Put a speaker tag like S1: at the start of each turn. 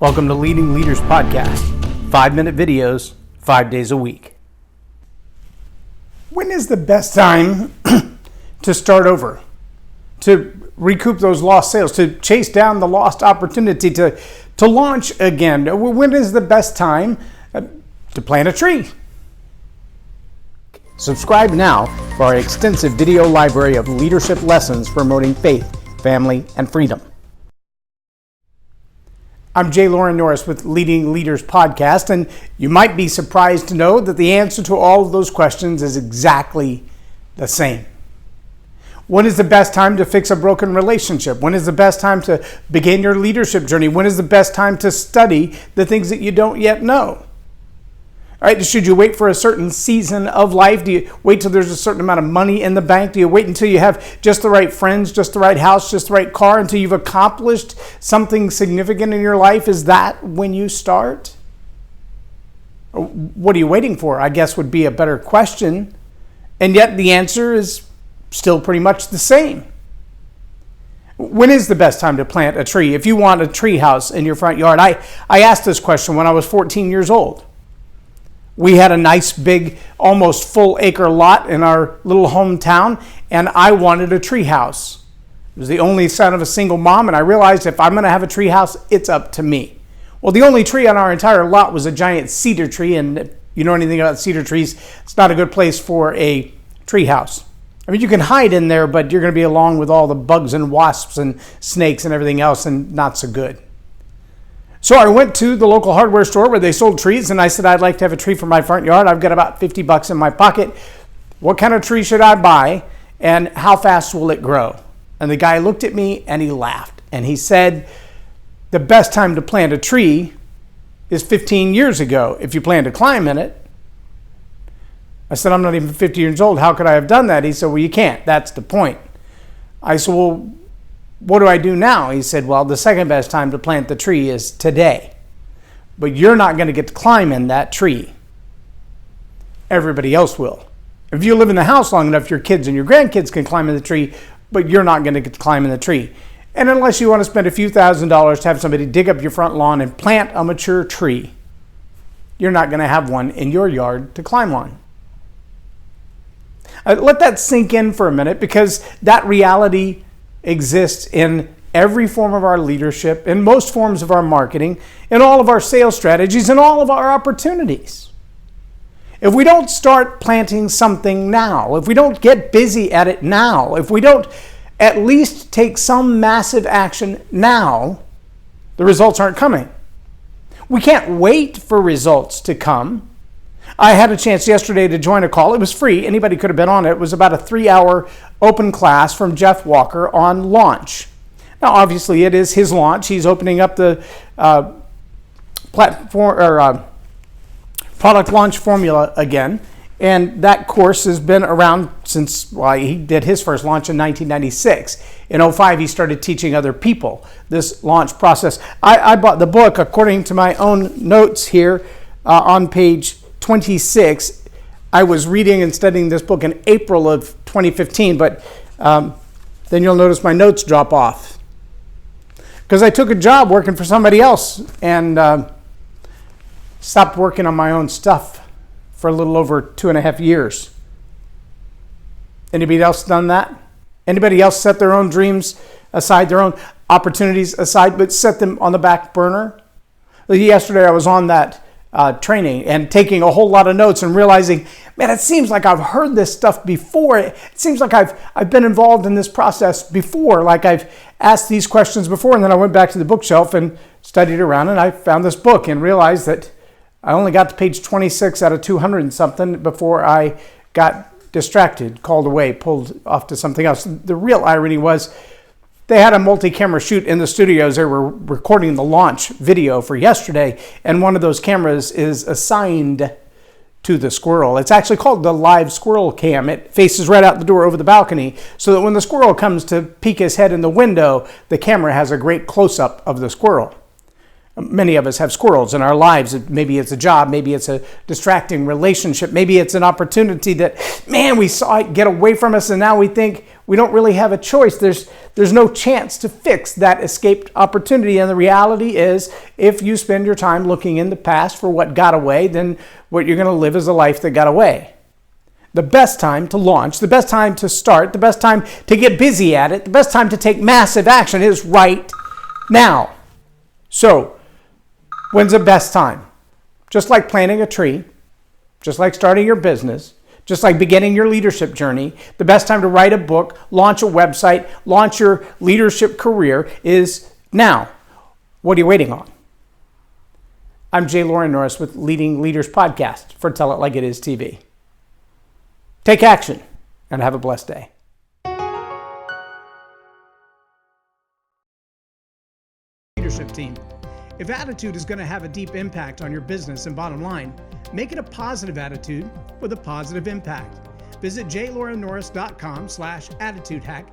S1: Welcome to Leading Leaders Podcast, 5-minute videos, 5 days a week. When is the best time to start over, to recoup those lost sales, to chase down the lost opportunity, to launch again? When is the best time to plant a tree? Subscribe now for our extensive video library of leadership lessons promoting faith, family, and freedom. I'm J Loren Norris with Leading Leaders Podcast, and you might be surprised to know that the answer to all of those questions is exactly the same. When is the best time to fix a broken relationship? When is the best time to begin your leadership journey? When is the best time to study the things that you don't yet know? All right, should you wait for a certain season of life? Do you wait till there's a certain amount of money in the bank? Do you wait until you have just the right friends, just the right house, just the right car, until you've accomplished something significant in your life? Is that when you start? What are you waiting for, I guess, would be a better question. And yet the answer is still pretty much the same. When is the best time to plant a tree? If you want a tree house in your front yard, I asked this question when I was 14 years old. We had a nice big, almost full acre lot in our little hometown, and I wanted a tree house. I was the only son of a single mom, and I realized if I'm going to have a tree house, it's up to me. Well, the only tree on our entire lot was a giant cedar tree, and if you know anything about cedar trees, it's not a good place for a tree house. I mean, you can hide in there, but you're going to be along with all the bugs and wasps and snakes and everything else, and not so good. So I went to the local hardware store where they sold trees, and I said, I'd like to have a tree for my front yard. I've got about $50 in my pocket. What kind of tree should I buy, and how fast will it grow? And the guy looked at me and he laughed, and he said, the best time to plant a tree is 15 years ago if you plan to climb in it. I said, I'm not even 50 years old. How could I have done that? He said, well, you can't. That's the point. I said, well, what do I do now? He said, well, the second best time to plant the tree is today. But you're not going to get to climb in that tree. Everybody else will. If you live in the house long enough, your kids and your grandkids can climb in the tree, but you're not going to get to climb in the tree. And unless you want to spend a few $1,000s to have somebody dig up your front lawn and plant a mature tree, you're not going to have one in your yard to climb on. Let that sink in for a minute, because that reality exists in every form of our leadership, in most forms of our marketing, in all of our sales strategies, in all of our opportunities. If we don't start planting something now, if we don't get busy at it now, if we don't at least take some massive action now, the results aren't coming. We can't wait for results to come. I had a chance yesterday to join a call. It was free. Anybody could have been on it. It was about a 3-hour open class from Jeff Walker on launch. Now, obviously, it is his launch. He's opening up the platform or product launch formula again. And that course has been around since, well, he did his first launch in 1996. In 2005, he started teaching other people this launch process. I bought the book according to my own notes here on page 26. I was reading and studying this book in April of 2015, but then you'll notice my notes drop off. Because I took a job working for somebody else and stopped working on my own stuff for a little over 2.5 years. Anybody else done that? Anybody else set their own dreams aside, their own opportunities aside, but set them on the back burner? Yesterday I was on that training and taking a whole lot of notes and realizing, man, it seems like I've heard this stuff before. It seems like I've been involved in this process before, like I've asked these questions before. And then I went back to the bookshelf and studied around, and I found this book and realized that I only got to page 26 out of 200 and something before I got distracted, called away, pulled off to something else. The real irony was they had a multi-camera shoot in the studios. They were recording the launch video for yesterday, and one of those cameras is assigned to the squirrel. It's actually called the live squirrel cam. It faces right out the door over the balcony, so that when the squirrel comes to peek his head in the window, the camera has a great close-up of the squirrel. Many of us have squirrels in our lives. Maybe it's a job, maybe it's a distracting relationship, maybe it's an opportunity that, man, we saw it get away from us, and now we think We don't really have a choice. There's no chance to fix that escaped opportunity. And the reality is, if you spend your time looking in the past for what got away, then what you're going to live is a life that got away. The best time to launch, the best time to start, the best time to get busy at it, the best time to take massive action is right now. So, when's the best time? Just like planting a tree, just like starting your business, just like beginning your leadership journey, the best time to write a book, launch a website, launch your leadership career is now. What are you waiting on? I'm J Loren Norris with Leading Leaders Podcast for Tell It Like It Is TV. Take action and have a blessed day. Leadership team. If attitude is going to have a deep impact on your business and bottom line, make it a positive attitude with a positive impact. Visit jlorennorris.com/attitude hack